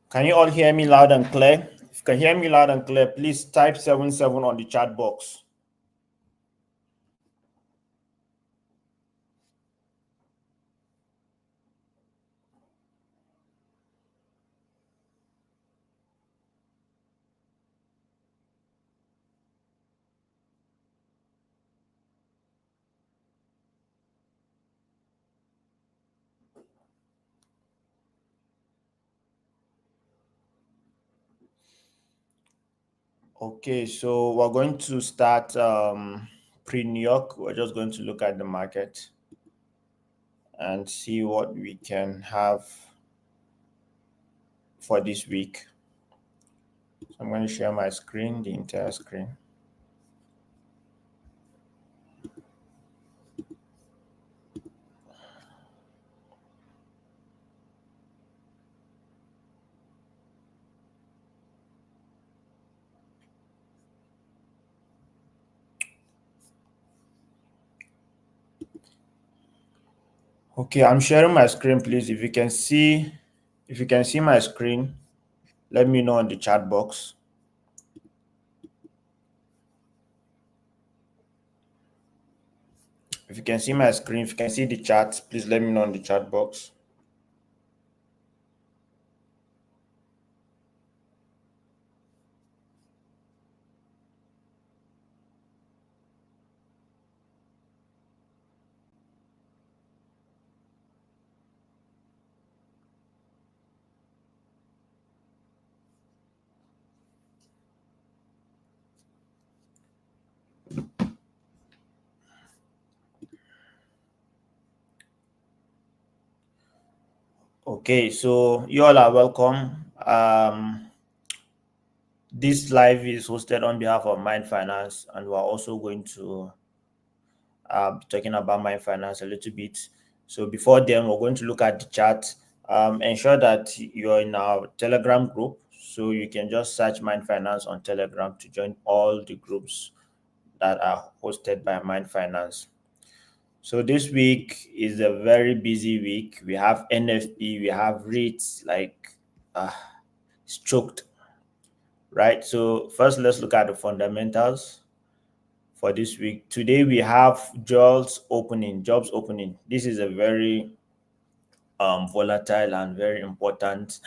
Can you all hear me loud and clear? If you can hear me loud and clear, please type 77 on the chat box. Okay, so we're going to start pre-New York. We're just going to look at the market and see what we can have for this week. So I'm going to share my screen, the entire screen. Okay, I'm sharing my screen, please. If you can see my screen, let me know in the chat box. If you can see my screen, if you can see the chat, please let me know in the chat box. Okay, so you all are welcome. This live is hosted on behalf of Mind Finance, and we're also going to be talking about Mind Finance a little bit. So before then, we're going to look at the chat. Ensure that you're in our Telegram group, so you can just search Mind Finance on Telegram to join all the groups that are hosted by Mind Finance. So this week is a very busy week. We have NFP, we have rates like uh, it's choked, right? So first, let's look at the fundamentals for this week. Today we have jobs opening. This is a very volatile and very important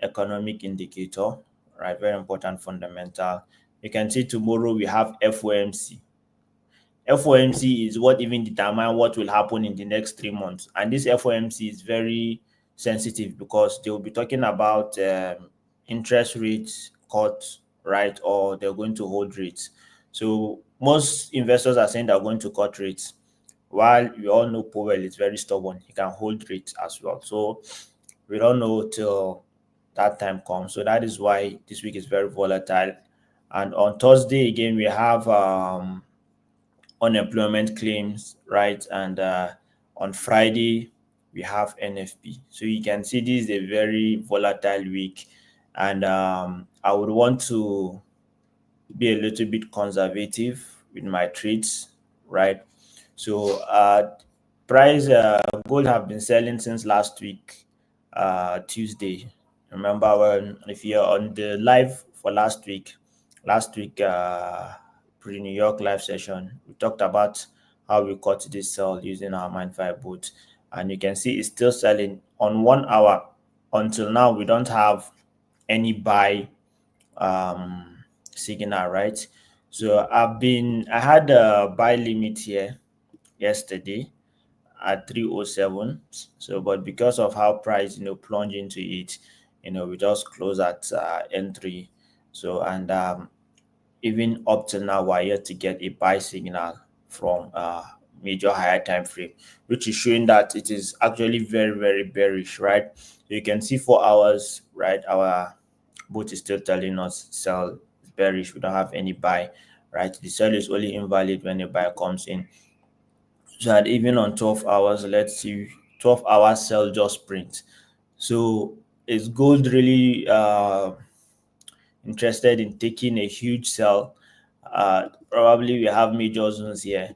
economic indicator, right? Very important fundamental. You can see tomorrow we have FOMC. FOMC is what even determine what will happen in the next 3 months. And this FOMC is very sensitive because they will be talking about interest rates cut, right? Or they're going to hold rates. So most investors are saying they're going to cut rates, while we all know Powell is very stubborn. He can hold rates as well. So we don't know till that time comes. So that is why this week is very volatile. And on Thursday again, we have unemployment claims, right? And on Friday, we have NFP. So you can see this is a very volatile week. And I would want to be a little bit conservative with my trades, right? So price gold have been selling since last week, Tuesday. Remember when if you're on the live for last week pre New York live session, we talked about how we caught this sell using our Mind5 bot, and you can see it's still selling on 1 hour. Until now, we don't have any buy signal, right? So I had a buy limit here yesterday at 307. So but because of how price plunge into it, we just close at entry. So and even up till now we're yet to get a buy signal from major higher time frame, which is showing that it is actually very, very bearish, right? So you can see 4 hours, right? Our both is still telling us sell is bearish. We don't have any buy, right? The sell is only invalid when a buy comes in. So that even on 12 hours, let's see, 12 hours sell just print. So is gold really interested in taking a huge sell? Probably we have major zones here.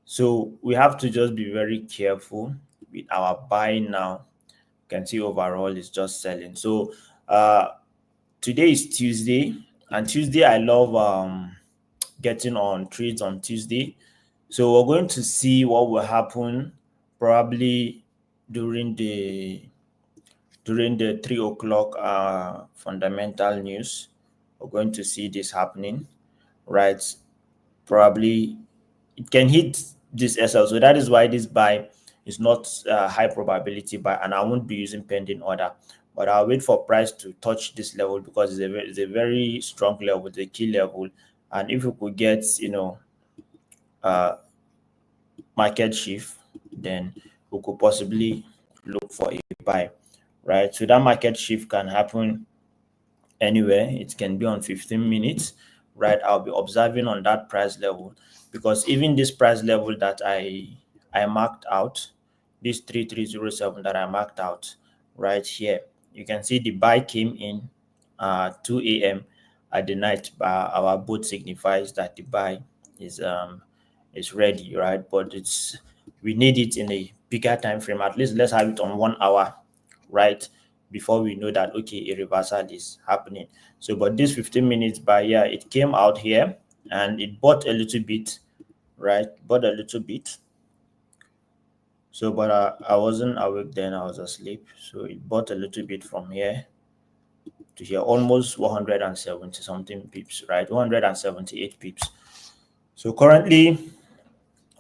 So we have to just be very careful with our buying now. You can see overall it's just selling. So Today is Tuesday, and Tuesday I love getting on trades on Tuesday. So we're going to see what will happen probably during the 3 o'clock fundamental news. We're going to see this happening, right? Probably it can hit this SL. So that is why this buy is not high probability buy, and I won't be using pending order. But I'll wait for price to touch this level because it's a very strong level, it's a key level. And if we could get, uh, market shift, then we could possibly look for a buy, right? So that market shift can happen anywhere. It can be on 15 minutes, right? I'll be observing on that price level because even this price level that I marked out, this 3307 that I marked out right here, you can see the buy came in 2 a.m. at the night. Our boat signifies that the buy is ready, right? But we need it in a bigger time frame. At least let's have it on 1 hour, right? Before we know that okay, a reversal is happening. So, but this 15 minutes buy, yeah, it came out here and it bought a little bit, right? Bought a little bit. So, but I wasn't awake then, I was asleep. So it bought a little bit from here to here, almost 170 something pips, right? 178 pips. So currently,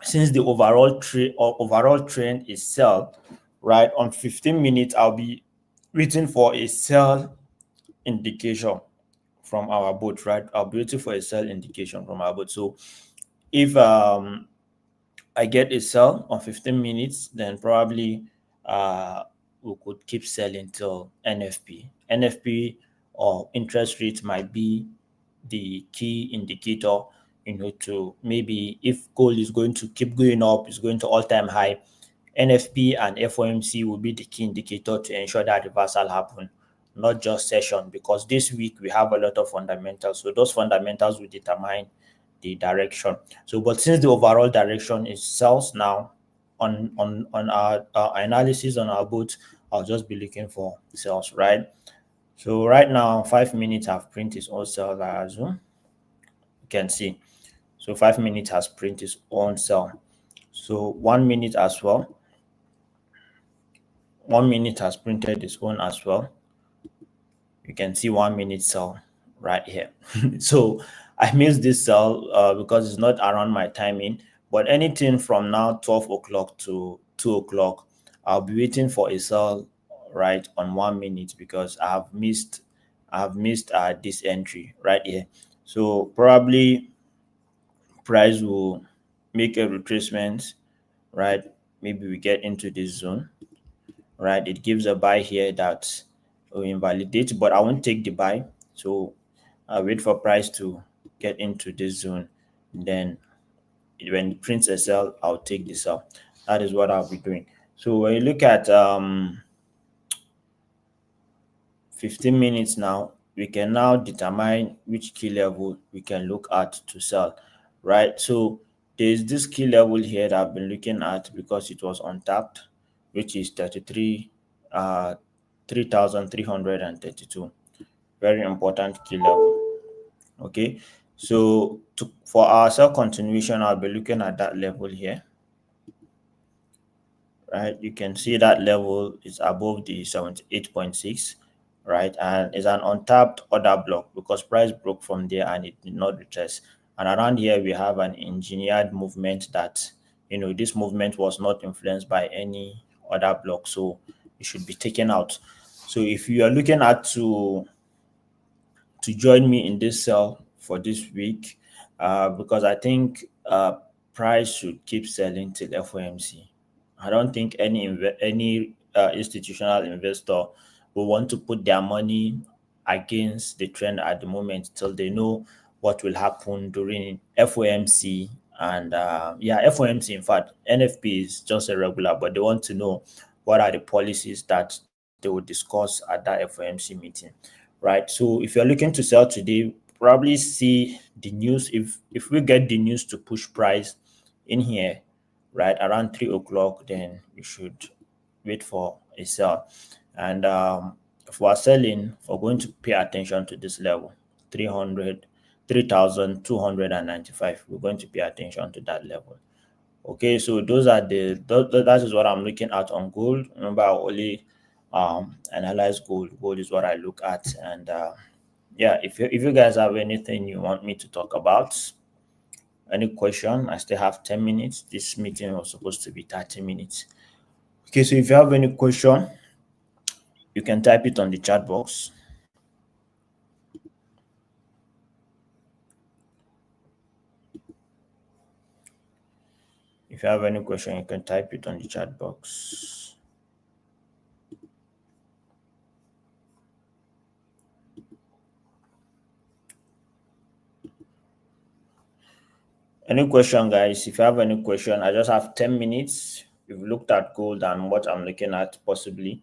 since the overall trend is sell, right? On 15 minutes, I'll be waiting for a sell indication from our boat, right? I'll be waiting for a sell indication from our boat. So if I get a sell on 15 minutes, then probably we could keep selling till NFP. NFP or interest rate might be the key indicator, to maybe if gold is going to keep going up, is going to all-time high, NFP and FOMC will be the key indicator to ensure that reversal happen, not just session, because this week we have a lot of fundamentals. So those fundamentals will determine the direction. So, but since the overall direction is sells now, on our analysis on our boat, I'll just be looking for sales, right? So right now, 5 minutes have print its own sell, I assume. You can see. So 5 minutes has print its own sell. So 1 minute as well. 1 minute has printed its own as well. You can see 1 minute sell right here. So I missed this sell because it's not around my timing. But anything from now 12 o'clock to 2 o'clock, I'll be waiting for a sell right on 1 minute because I have missed this entry right here. So probably price will make a retracement, right? Maybe we get into this zone, right? It gives a buy here that will invalidate, but I won't take the buy. So I wait for price to get into this zone. Then when it prints a sell, I'll take the sell. That is what I'll be doing. So when you look at 15 minutes now, we can now determine which key level we can look at to sell, right? So there's this key level here that I've been looking at because it was untapped, which is 3,332. Very important key level. Okay. So for our sell continuation, I'll be looking at that level here, right? You can see that level is above the 78.6, right? And it's an untapped order block because price broke from there and it did not retrace. And around here, we have an engineered movement that, this movement was not influenced by any other block. So it should be taken out. So if you are looking at to join me in this sell for this week, because I think price should keep selling till FOMC. I don't think any institutional investor will want to put their money against the trend at the moment till they know what will happen during FOMC. And FOMC, in fact, NFP is just a regular, but they want to know what are the policies that they will discuss at that FOMC meeting, right? So if you're looking to sell today, probably see the news. If we get the news to push price in here, right around 3 o'clock, then you should wait for a sell. And if we are selling, we're going to pay attention to this level, 300, 3,295. We're going to pay attention to that level. Okay, so those are that is what I'm looking at on gold. Remember, I only analyze gold. Gold is what I look at, and yeah, if you guys have anything you want me to talk about, any question, I still have 10 minutes. This meeting was supposed to be 30 minutes. Okay, so if you have any question, you can type it on the chat box. If you have any question, you can type it on the chat box. Any question, guys? If you have any question, I just have 10 minutes. We've looked at gold and what I'm looking at possibly.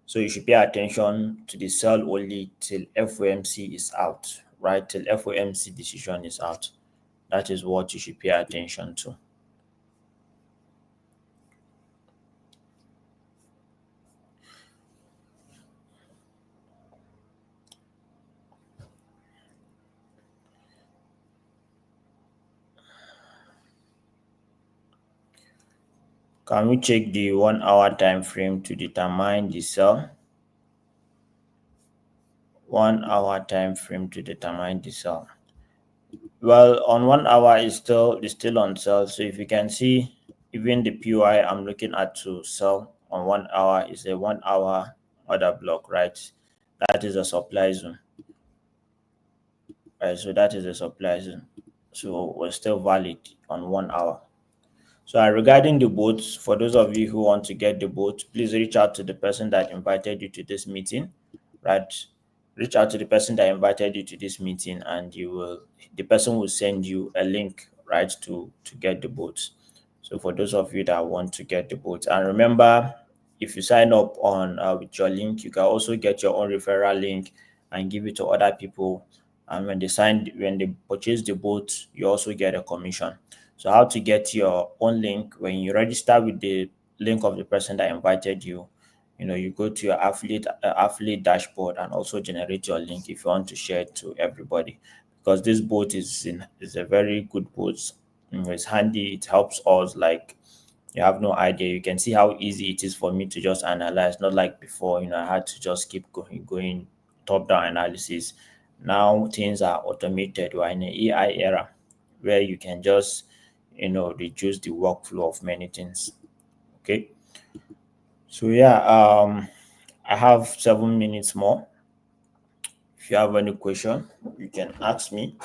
So you should pay attention to the sell only till FOMC is out, right? Till FOMC decision is out. That is what you should pay attention to. Can we check the 1 hour time frame to determine the sell? 1 hour time frame to determine the sell. Well, on 1 hour is still on sell. So if you can see, even the PY I'm looking at to sell on 1 hour is a 1 hour order block, right? That is a supply zone. Right, so that is a supply zone. So we're still valid on 1 hour. So regarding the boats, for those of you who want to get the boat, please reach out to the person that invited you to this meeting, right? Reach out to the person that invited you to this meeting, and the person will send you a link, right, to get the boats. So for those of you that want to get the boats, and remember, if you sign up on with your link, you can also get your own referral link and give it to other people. And when they purchase the boat, you also get a commission. So how to get your own link? When you register with the link of the person that invited you, you go to your affiliate dashboard and also generate your link if you want to share it to everybody. Because this boat is a very good boat. It's handy. It helps us like you have no idea. You can see how easy it is for me to just analyze. Not like before, I had to just keep going top down analysis. Now things are automated. We're in an AI era where you can just reduce the workflow of many things. Okay. So yeah, I have 7 minutes more. If you have any question, you can ask me.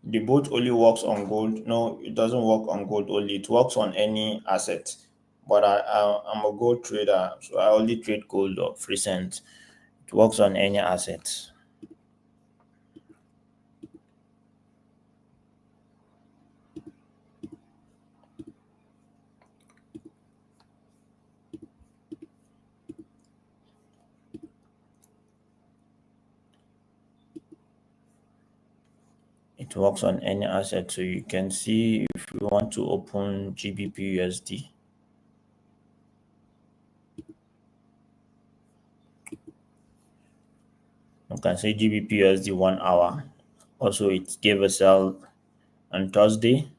The bot only works on gold. No, it doesn't work on gold only. It works on any asset. But I'm a gold trader, so I only trade gold of recent. It works on any asset. It works on any asset. So you can see if you want to open GBP USD. You can see GBP USD 1 hour. Also, it gave a sell on Thursday,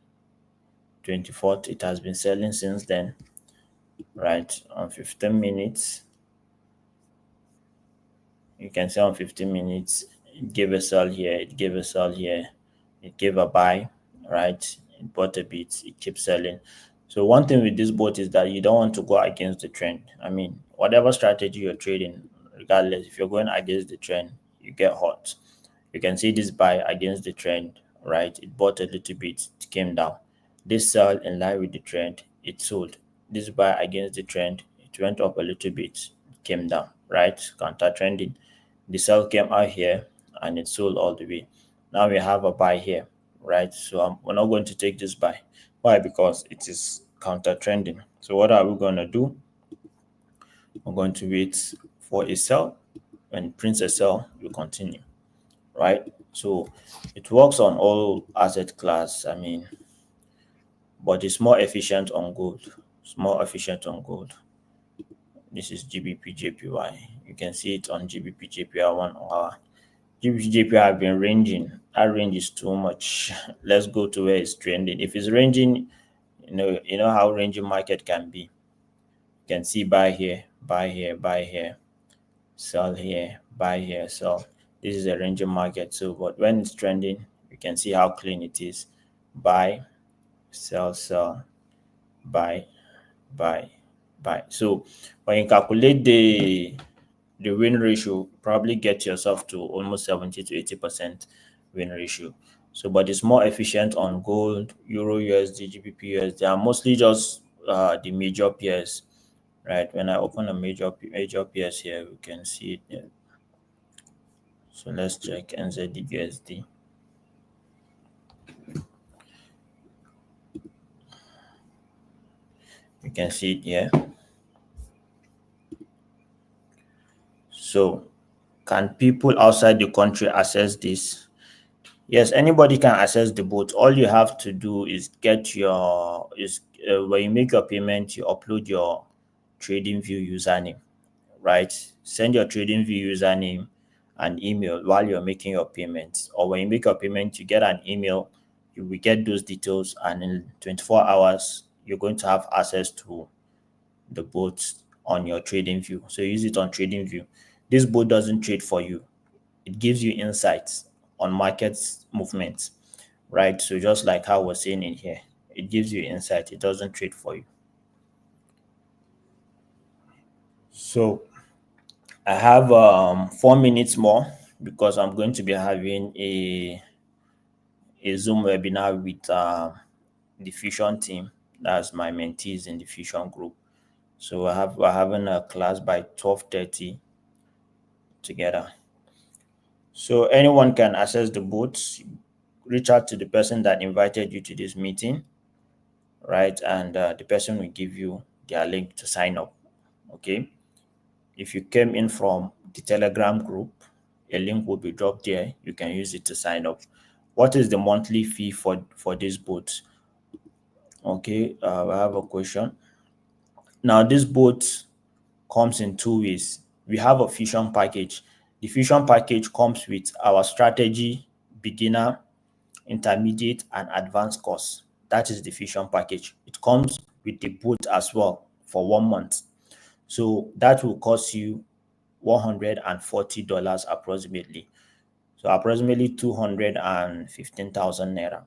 24th. It has been selling since then, right? On 15 minutes, you can see on 15 minutes, it gave a sell here, it gave a sell here, it gave a buy, right? It bought a bit, it keeps selling. So one thing with this bot is that you don't want to go against the trend. I mean, whatever strategy you're trading, regardless, if you're going against the trend, you get hot. You can see this buy against the trend, right? It bought a little bit, it came down. This sell in line with the trend, it sold. This buy against the trend, it went up a little bit, it came down, right? Counter trending. The sell came out here and it sold all the way. Now we have a buy here, right? So we're not going to take this buy. Why? Because it is counter trending. So what are we going to do? We're going to wait for a sell. When it prints a sell, we continue, right? So it works on all asset class. I mean, but it's more efficient on gold. It's more efficient on gold. This is GBP JPY. You can see it on GBP JPY 1 hour. GBP JPY have been ranging. That range is too much. Let's go to where it's trending. If it's ranging, you know how ranging market can be. You can see buy here, buy here, buy here, sell here, buy here, sell. This is a ranging market too, but when it's trending, you can see how clean it is. Buy, sell, sell, buy, buy, buy. So when you calculate the win ratio, probably get yourself to almost 70 to 80% win ratio. So, but it's more efficient on gold, Euro USD, GBP USD. They are mostly just the major pairs, right? When I open a major pairs here, we can see it there. So let's check NZD USD. You can see it here. So, can people outside the country access this? Yes, anybody can access the bot. All you have to do is get your is when you make your payment, you upload your TradingView username, right? Send your TradingView username and email while you're making your payments. Or when you make your payment, you get an email, you will get those details, and in 24 hours, you're going to have access to the bot on your TradingView. So use it on TradingView. This bot doesn't trade for you. It gives you insights on market movements, right? So just like how we're saying in here, it gives you insight. It doesn't trade for you. So I have 4 minutes more because I'm going to be having a Zoom webinar with the Fusion team. That's my mentees in the Fusion group. So we're having a class by 12:30 together. So anyone can access the boots. Reach out to the person that invited you to this meeting, right? And the person will give you their link to sign up. Okay. If you came in from the Telegram group, a link will be dropped there. You can use it to sign up. What is the monthly fee for this boat? Okay, I have a question. Now, this boat comes in 2 ways. We have a fusion package. The fusion package comes with our strategy, beginner, intermediate, and advanced course. That is the fusion package. It comes with the boot as well for 1 month. So that will cost you $140 approximately. So approximately 215,000 naira.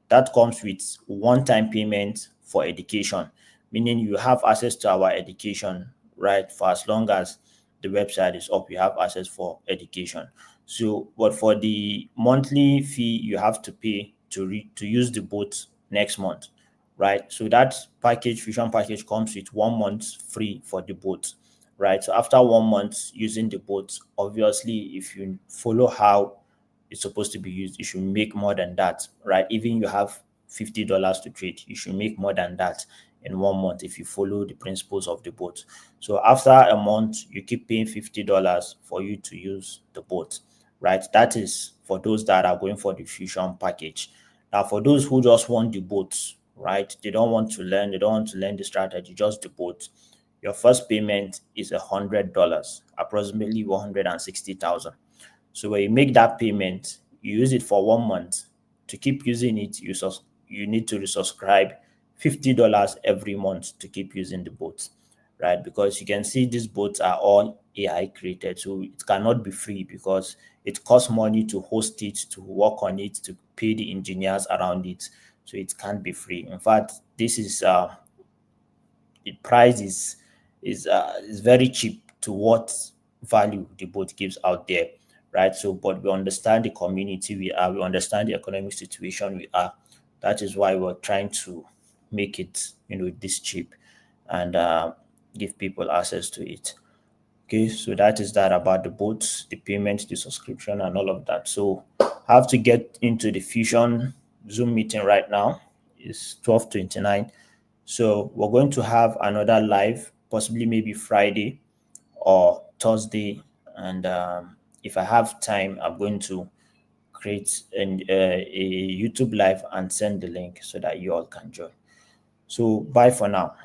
That comes with one-time payment for education, meaning you have access to our education, right? For as long as the website is up, you have access for education. So, but for the monthly fee, you have to pay to use the boat next month, right? So that package, Fusion package, comes with 1 month free for the boat, right? So after 1 month using the boat, obviously, if you follow how it's supposed to be used, you should make more than that, right? Even you have $50 to trade, you should make more than that in 1 month if you follow the principles of the boat. So after a month, you keep paying $50 for you to use the boat, right? That is for those that are going for the fusion package. Now, for those who just want the boat, right? They don't want to learn, they don't want to learn the strategy, just the boat. Your first payment is $100, approximately 160,000. So when you make that payment, you use it for 1 month. To keep using it, you need to resubscribe $50 every month to keep using the bots, right? Because you can see these bots are all AI created, so it cannot be free because it costs money to host it, to work on it, to pay the engineers around it. So it can't be free. In fact, this is the price is very cheap to what value the boat gives out there, right? So, but we understand the community we are, we understand the economic situation we are. That is why we're trying to make it, this cheap and give people access to it. Okay, so that is that about the boats, the payment, the subscription, and all of that. So I have to get into the Fusion Zoom meeting right now. It's 12:29. So we're going to have another live, possibly maybe Friday or Thursday. And if I have time, I'm going to create a YouTube live and send the link so that you all can join. So bye for now.